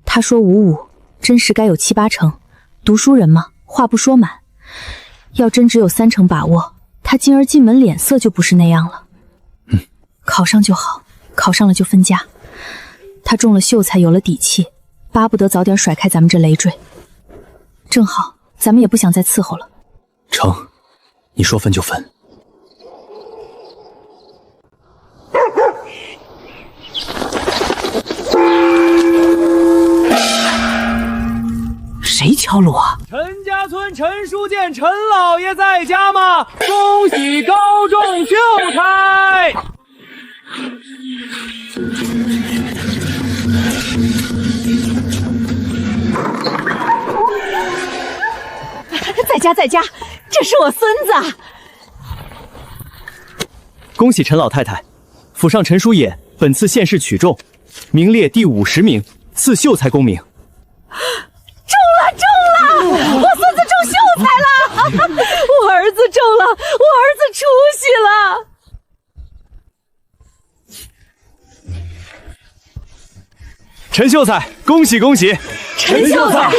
[SPEAKER 2] 他说55，真实该有7、8成。读书人嘛，话不说满。要真只有3成把握，他今儿进门脸色就不是那样了。考上就好，考上了就分家。他中了秀才，有了底气，巴不得早点甩开咱们这累赘。正好，咱们也不想再伺候了。
[SPEAKER 6] 成，你说分就分。
[SPEAKER 1] 谁敲锣啊？
[SPEAKER 12] 陈家村陈书建陈老爷在家吗？恭喜高中秀才！
[SPEAKER 1] 在家，这是我孙子。
[SPEAKER 12] 恭喜陈老太太，府上陈叔野本次县试取中，名列第50名，赐秀才功名。
[SPEAKER 1] 中了！我孙子中秀才了！我儿子中了，我儿子出息了！
[SPEAKER 12] 陈秀才，恭喜恭喜！
[SPEAKER 1] 陈秀才。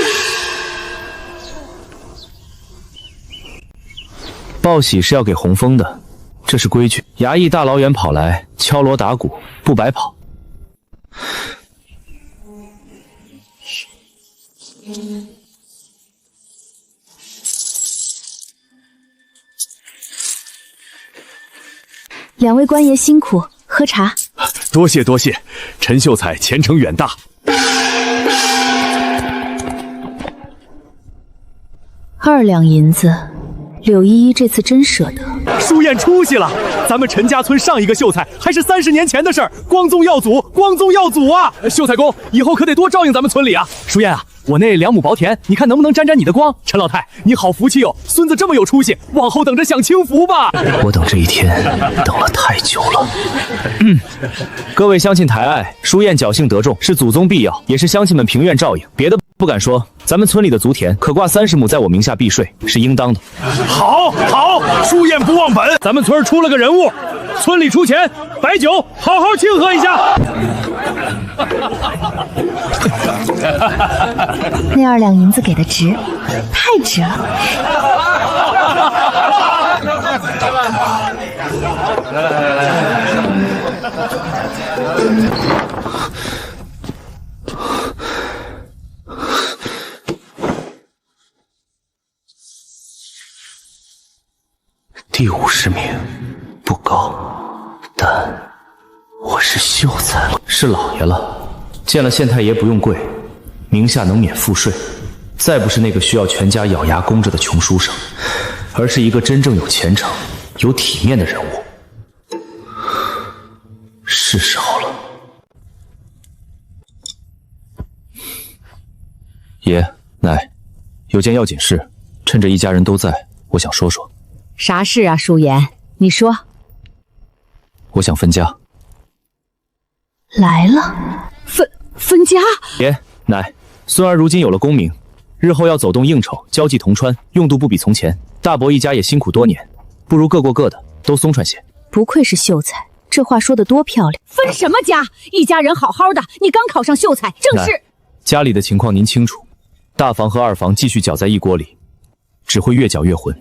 [SPEAKER 5] 报喜是要给红封的，这是规矩。衙役大老远跑来敲锣打鼓，不白跑。
[SPEAKER 2] 2位官爷辛苦，喝茶。
[SPEAKER 4] 多谢多谢，陈秀才前程远大。
[SPEAKER 2] 2两银子，柳依依这次真舍得。
[SPEAKER 12] 书院出息了，咱们陈家村上一个秀才还是30年前的事儿，光宗耀祖，光宗耀祖啊！秀才公以后可得多照应咱们村里啊。书院啊，我那2亩薄田，你看能不能沾沾你的光？陈老太，你好福气哟，孙子这么有出息，往后等着享清福吧。
[SPEAKER 5] 我等这一天等了太久了。各位乡亲抬爱，书宴侥幸得中，是祖宗必要，也是乡亲们平愿照应，别的不敢说。咱们村里的族田可挂30亩在我名下避税，是应当的。
[SPEAKER 4] 好，书宴不忘本，咱们村出了个人物，村里出钱摆酒，好好庆贺一下。
[SPEAKER 11] 那2两银子给的值，太值了。
[SPEAKER 5] 第50名，不高，但我是秀才了，是老爷了。见了县太爷不用跪，名下能免赋税，再不是那个需要全家咬牙供着的穷书生，而是一个真正有前程、有体面的人物。是时候了。爷奶，有件要紧事，趁着一家人都在，我想说说。
[SPEAKER 1] 啥事啊，舒言？你说。
[SPEAKER 5] 我想分家。
[SPEAKER 11] 来了。
[SPEAKER 1] 分家？
[SPEAKER 5] 爷奶，孙儿如今有了功名，日后要走动应酬，交际同窗，用度不比从前。大伯一家也辛苦多年，不如各过各的，都松传些。
[SPEAKER 2] 不愧是秀才，这话说得多漂亮。
[SPEAKER 1] 分什么家？一家人好好的，你刚考上秀才，正是。
[SPEAKER 5] 家里的情况您清楚，大房和二房继续搅在一锅里，只会越搅越浑。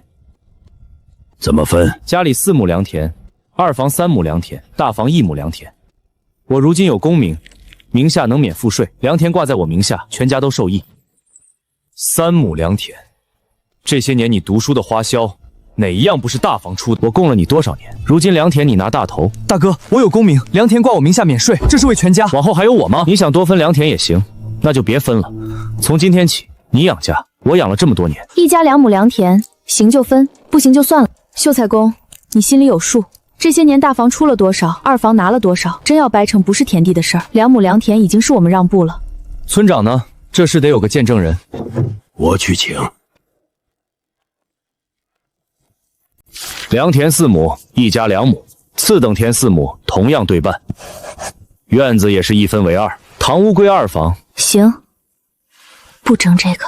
[SPEAKER 4] 怎么分？
[SPEAKER 5] 家里4亩良田，二房3亩良田，大房1亩良田。我如今有功名，名下能免赋税，良田挂在我名下，全家都受益。3亩良田，这些年你读书的花销，哪一样不是大房出的？我供了你多少年？如今良田你拿大头。
[SPEAKER 12] 大哥，我有功名，良田挂我名下免税，这是为全家。
[SPEAKER 5] 往后还有我吗？你想多分良田也行，那就别分了。从今天起，你养家，我养了这么多年。
[SPEAKER 2] 一家2亩良田，行就分，不行就算了。秀才公，你心里有数。这些年大房出了多少，二房拿了多少，真要掰成不是田地的事儿。2亩良田已经是我们让步了。
[SPEAKER 5] 村长呢？这事得有个见证人。
[SPEAKER 8] 我去请。
[SPEAKER 5] 良田4亩，一家2亩，次等田4亩，同样对半。院子也是1分为2，堂屋归二房。
[SPEAKER 2] 行，不争这个。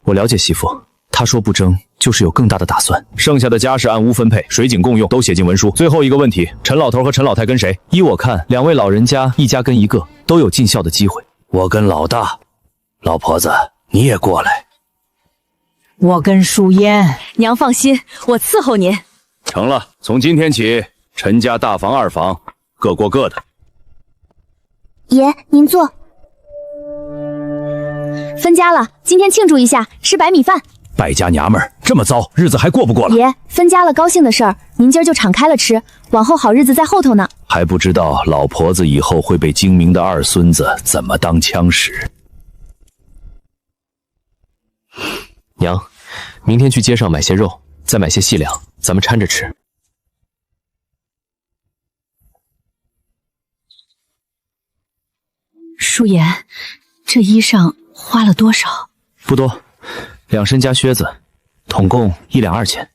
[SPEAKER 5] 我了解媳妇，她说不争，就是有更大的打算。剩下的家事按屋分配，水井共用，都写进文书。最后一个问题，陈老头和陈老太跟谁？依我看，2位老人家一家跟一个，都有尽孝的机会。
[SPEAKER 7] 我跟老大。老婆子，你也过来。
[SPEAKER 1] 我跟淑烟。娘放心，我伺候您。
[SPEAKER 4] 成了，从今天起，陈家大房二房各过各的。
[SPEAKER 10] 爷，您坐。分家了，今天庆祝一下，吃白米饭。
[SPEAKER 4] 败家娘们儿，这么糟，日子还过不过了？
[SPEAKER 10] 爷，分家了，高兴的事儿，您今儿就敞开了吃，往后好日子在后头呢。
[SPEAKER 4] 还不知道老婆子以后会被精明的二孙子怎么当枪使。
[SPEAKER 5] 娘，明天去街上买些肉，再买些细粮，咱们掺着吃。
[SPEAKER 2] 舒言，这衣裳花了多少？
[SPEAKER 5] 不多，2身家靴子，统共1两2钱。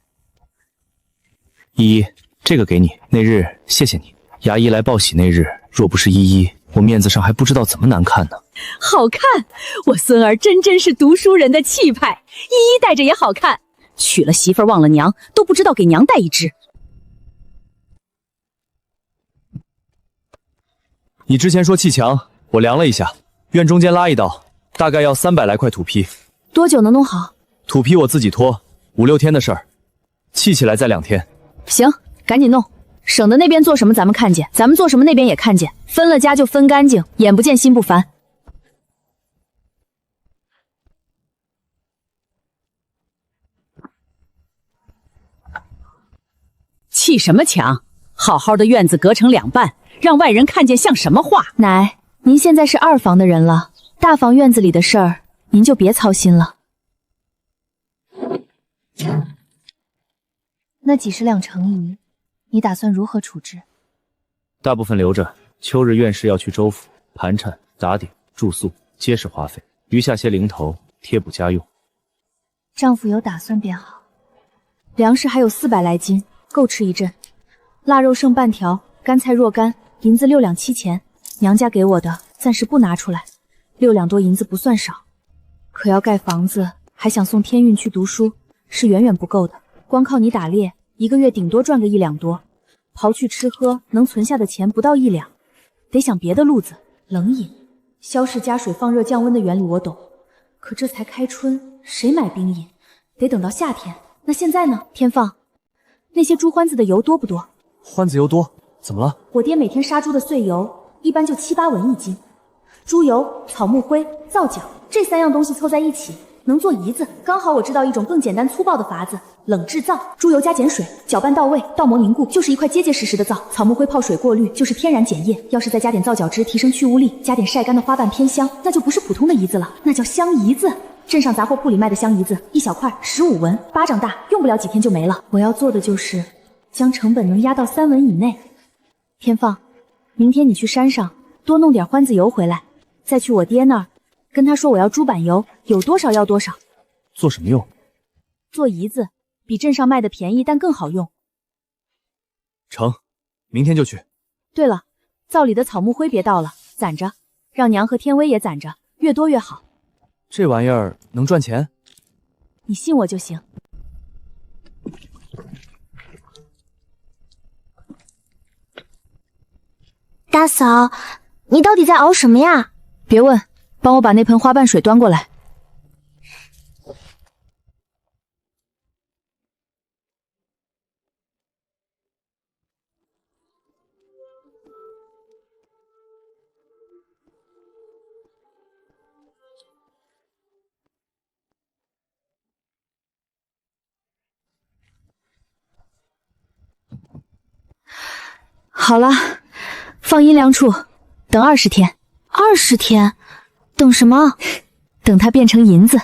[SPEAKER 5] 依依，这个给你，那日谢谢你。牙医来报喜那日，若不是依依，我面子上还不知道怎么难看呢。
[SPEAKER 1] 好看，我孙儿真是读书人的气派，依依戴着也好看。娶了媳妇儿忘了娘，都不知道给娘带一只。
[SPEAKER 5] 你之前说砌墙，我量了一下，院中间拉一道，大概要300来块土坯。
[SPEAKER 2] 多久能弄好？
[SPEAKER 5] 土坯我自己拖，5、6天的事儿，砌起来再2天。
[SPEAKER 2] 行，赶紧弄，省得那边做什么咱们看见，咱们做什么那边也看见。分了家就分干净，眼不见心不烦。
[SPEAKER 1] 砌什么墙？好好的院子隔成2半，让外人看见像什么话？
[SPEAKER 2] 奶，您现在是2房的人了，大房院子里的事儿您就别操心了。
[SPEAKER 11] 那几十两成遗，你打算如何处置？
[SPEAKER 5] 大部分留着，秋日院士要去州府盘缠、打点、住宿，皆是花费。余下些零头贴补家用。
[SPEAKER 2] 丈夫有打算便好。粮食还有400来斤，够吃一阵。腊肉剩半条，干菜若干，银子6两7钱。娘家给我的暂时不拿出来，6两多银子不算少。可要盖房子，还想送天运去读书，是远远不够的。光靠你打猎，1个月顶多赚个1两多，刨去吃喝，能存下的钱不到1两。得想别的路子。冷饮、消食加水放热降温的原理我懂，可这才开春，谁买冰饮？得等到夏天。那现在呢？天放，那些猪欢子的油多不多？
[SPEAKER 12] 欢子油多，怎么了？
[SPEAKER 2] 我爹每天杀猪的碎油，一般就7、8文一斤。猪油、草木灰、皂角，这3样东西凑在一起，能做胰子。刚好我知道一种更简单粗暴的法子，冷制皂。猪油加碱水，搅拌到位，倒模凝固，就是一块结结实实的皂。草木灰泡水过滤，就是天然碱液。要是再加点皂角汁，提升去污力，加点晒干的花瓣偏香，那就不是普通的胰子了，那叫香胰子。镇上杂货铺里卖的香胰子，一小块15文，巴掌大，用不了几天就没了。我要做的就是将成本能压到3文以内。天放，明天你去山上多弄点欢子油回来，再去我爹那儿跟他说我要猪板油，有多少要多少。
[SPEAKER 12] 做什么用？
[SPEAKER 2] 做胰子，比镇上卖的便宜，但更好用。
[SPEAKER 12] 成，明天就去。
[SPEAKER 2] 对了，灶里的草木灰别倒了，攒着，让娘和天威也攒着，越多越好。
[SPEAKER 12] 这玩意儿能赚钱？
[SPEAKER 2] 你信我就行。
[SPEAKER 10] 大嫂，你到底在熬什么呀？
[SPEAKER 2] 别问，帮我把那盆花瓣水端过来。好了，放阴凉处，等20天。
[SPEAKER 10] 20天？等什么？
[SPEAKER 2] 等它变成银子。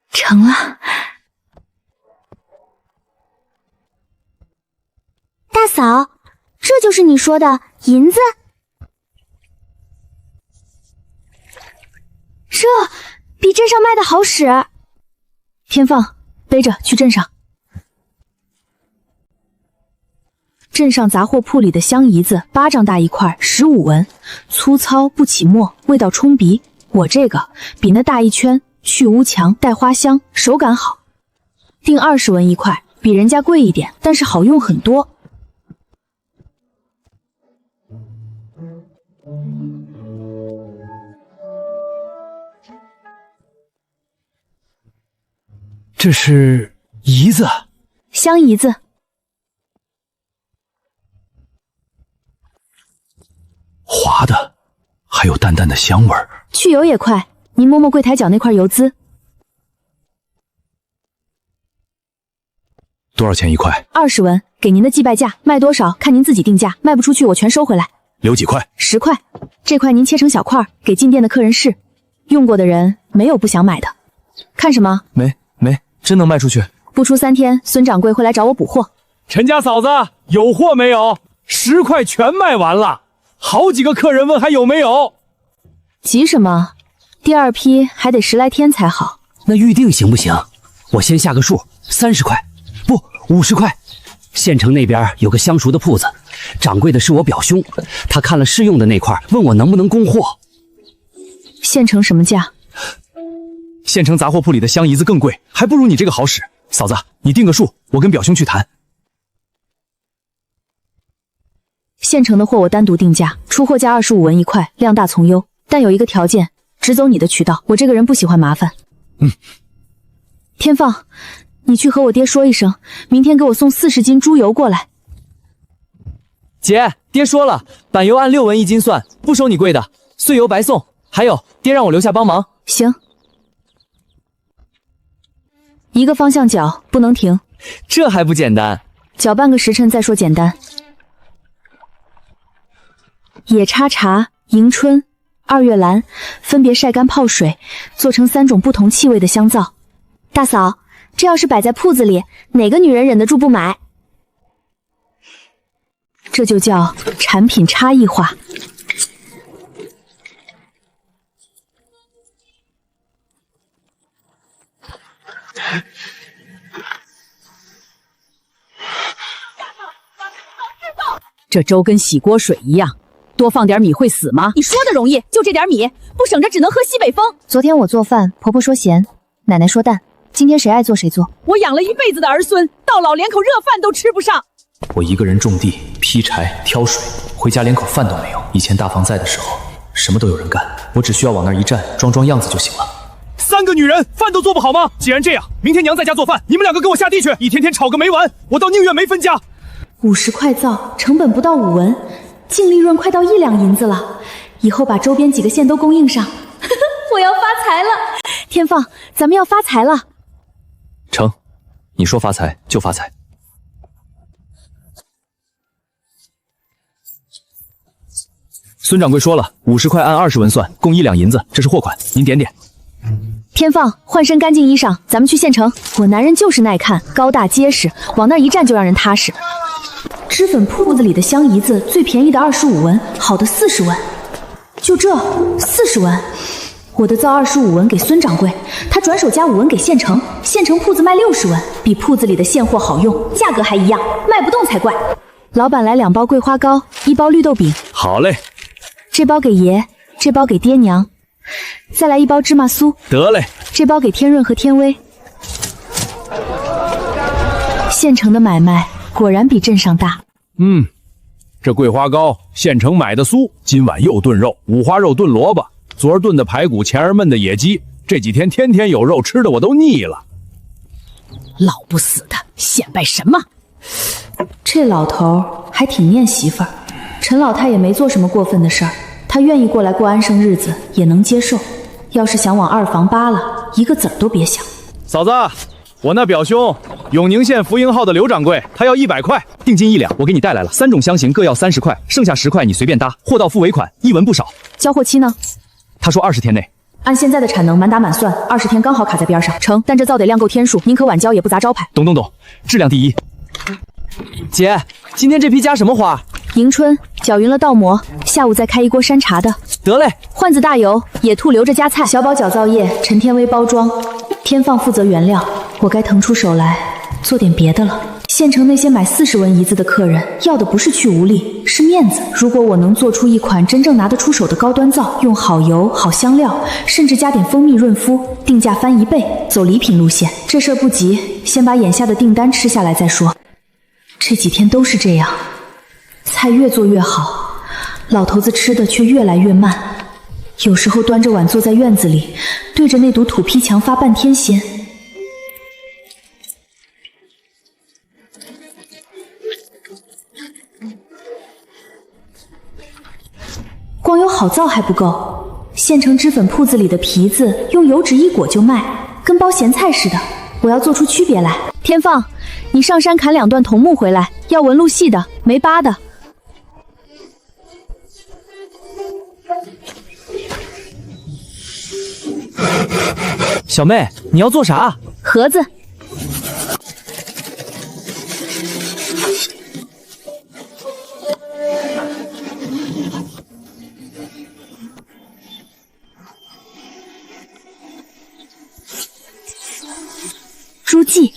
[SPEAKER 2] 成了。
[SPEAKER 10] 大嫂，这就是你说的银子？这比镇上卖的好使。
[SPEAKER 2] 天放，背着去镇上。镇上杂货铺里的香胰子，巴掌大一块，15文，粗糙不起沫，味道冲鼻。我这个比那大一圈，去污强，带花香，手感好。定20文一块，比人家贵一点，但是好用很多。
[SPEAKER 12] 这是胰子，
[SPEAKER 2] 香胰子。
[SPEAKER 6] 滑的，还有淡淡的香味儿。
[SPEAKER 2] 去油也快，您摸摸柜台角那块油滋。
[SPEAKER 6] 多少钱一块
[SPEAKER 2] ？20文，给您的祭拜价，卖多少看您自己定价，卖不出去我全收回来。
[SPEAKER 6] 留几块
[SPEAKER 2] ？10块，这块您切成小块，给进店的客人试，用过的人没有不想买的。看什么？
[SPEAKER 12] 没，真能卖出去？
[SPEAKER 2] 不出3天，孙掌柜会来找我补货。
[SPEAKER 3] 陈家嫂子，有货没有？10块全卖完了。好几个客人问还有没有。
[SPEAKER 2] 急什么？第2批还得10来天才好。
[SPEAKER 7] 那预定行不行？我先下个数，30块，不，50块。县城那边有个相熟的铺子，掌柜的是我表兄，他看了试用的那块，问我能不能供货。
[SPEAKER 2] 县城什么价？
[SPEAKER 12] 县城杂货铺里的香胰子更贵，还不如你这个好使。嫂子，你定个数，我跟表兄去谈。
[SPEAKER 2] 县城的货我单独定价，出货价25文一块，量大从优，但有一个条件，只走你的渠道，我这个人不喜欢麻烦。天放，你去和我爹说一声，明天给我送40斤猪油过来。
[SPEAKER 12] 姐，爹说了，板油按6文一斤算，不收你贵的，碎油白送。还有，爹让我留下帮忙。
[SPEAKER 2] 行。一个方向搅，不能停。
[SPEAKER 12] 这还不简单？
[SPEAKER 2] 搅半个时辰再说简单。野叉茶、迎春、2月兰分别晒干泡水，做成3种不同气味的香皂。
[SPEAKER 10] 大嫂，这要是摆在铺子里，哪个女人忍得住不买？
[SPEAKER 2] 这就叫产品差异化。
[SPEAKER 1] 这粥跟洗锅水一样，多放点米会死吗？
[SPEAKER 9] 你说的容易，就这点米，不省着只能喝西北风。
[SPEAKER 10] 昨天我做饭，婆婆说咸，奶奶说淡，今天谁爱做谁做。
[SPEAKER 1] 我养了一辈子的儿孙，到老连口热饭都吃不上。
[SPEAKER 12] 我一个人种地、劈柴、挑水，回家连口饭都没有。以前大房在的时候，什么都有人干，我只需要往那儿一站，装样子就行了。
[SPEAKER 3] 3个女人饭都做不好吗？既然这样，明天娘在家做饭，你们2个跟我下地去，一天天吵个没完，我倒宁愿没分家。
[SPEAKER 11] 50块灶，成本不到5文，净利润快到1两银子了。以后把周边几个县都供应上，我要发财了！
[SPEAKER 2] 天放，咱们要发财了。
[SPEAKER 12] 成，你说发财就发财。孙掌柜说了，50块按20文算，共1两银子，这是货款，您点点。
[SPEAKER 2] 天放，换身干净衣裳，咱们去县城。我男人就是耐看，高大结实，往那儿一站就让人踏实。
[SPEAKER 11] 脂粉铺子里的香姨子最便宜的25文，好的40文，就这40文。我的灶25文给孙掌柜，他转手加5文给县城，县城铺子卖60文，比铺子里的现货好用，价格还一样，卖不动才怪。
[SPEAKER 2] 老板来2包桂花糕，1包绿豆饼。
[SPEAKER 5] 好嘞，
[SPEAKER 2] 这包给爷，这包给爹娘，再来1包芝麻酥。
[SPEAKER 5] 得嘞，
[SPEAKER 2] 这包给天润和天威。县城的买卖果然比镇上大。
[SPEAKER 8] 这桂花糕现成买的酥，今晚又炖肉，五花肉炖萝卜，昨儿炖的排骨，前儿焖的野鸡，这几天天天有肉，吃的我都腻了。
[SPEAKER 1] 老不死的，显摆什么？
[SPEAKER 11] 这老头还挺念媳妇儿，陈老太也没做什么过分的事儿，他愿意过来过安生日子也能接受。要是想往2房扒了，一个子儿都别想。
[SPEAKER 3] 嫂子，我那表兄永宁县福英号的刘掌柜，他要100块，
[SPEAKER 12] 定金1两，我给你带来了，3种香型各要30块，剩下10块你随便搭，货到付尾款，1文不少。
[SPEAKER 2] 交货期呢？
[SPEAKER 12] 他说20天内。
[SPEAKER 11] 按现在的产能，满打满算20天刚好卡在边上。
[SPEAKER 2] 成，但这灶得量够天数，宁可晚交也不砸招牌。
[SPEAKER 12] 懂，质量第一。
[SPEAKER 13] 姐，今天这批加什么花？
[SPEAKER 2] 迎春搅匀了倒模，下午再开一锅山茶的。
[SPEAKER 13] 得嘞，
[SPEAKER 2] 换子大油，野兔留着夹菜。
[SPEAKER 11] 小宝搅造液，陈天威包装，天放负责原料。我该腾出手来做点别的了。县城那些买40文一字的客人，要的不是去无力，是面子。如果我能做出一款真正拿得出手的高端皂，用好油、好香料，甚至加点蜂蜜润肤，定价翻1倍，走礼品路线。这事儿不急，先把眼下的订单吃下来再说。这几天都是这样，菜越做越好，老头子吃的却越来越慢。有时候端着碗坐在院子里，对着那堵土坯墙发半天闲。光有好皂还不够，县城脂粉铺子里的皮子用油纸一裹就卖，跟包咸菜似的。我要做出区别来。
[SPEAKER 2] 天放，你上山砍2段桐木回来，要纹路细的，没疤的。
[SPEAKER 13] 小妹，你要做啥？
[SPEAKER 2] 盒子。
[SPEAKER 10] 书记，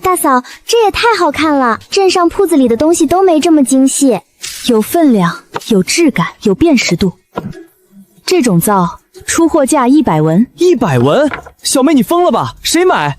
[SPEAKER 10] 大嫂，这也太好看了！镇上铺子里的东西都没这么精细，
[SPEAKER 2] 有分量，有质感，有辨识度。这种皂出货价100文。
[SPEAKER 13] 100文？小妹你疯了吧？谁买？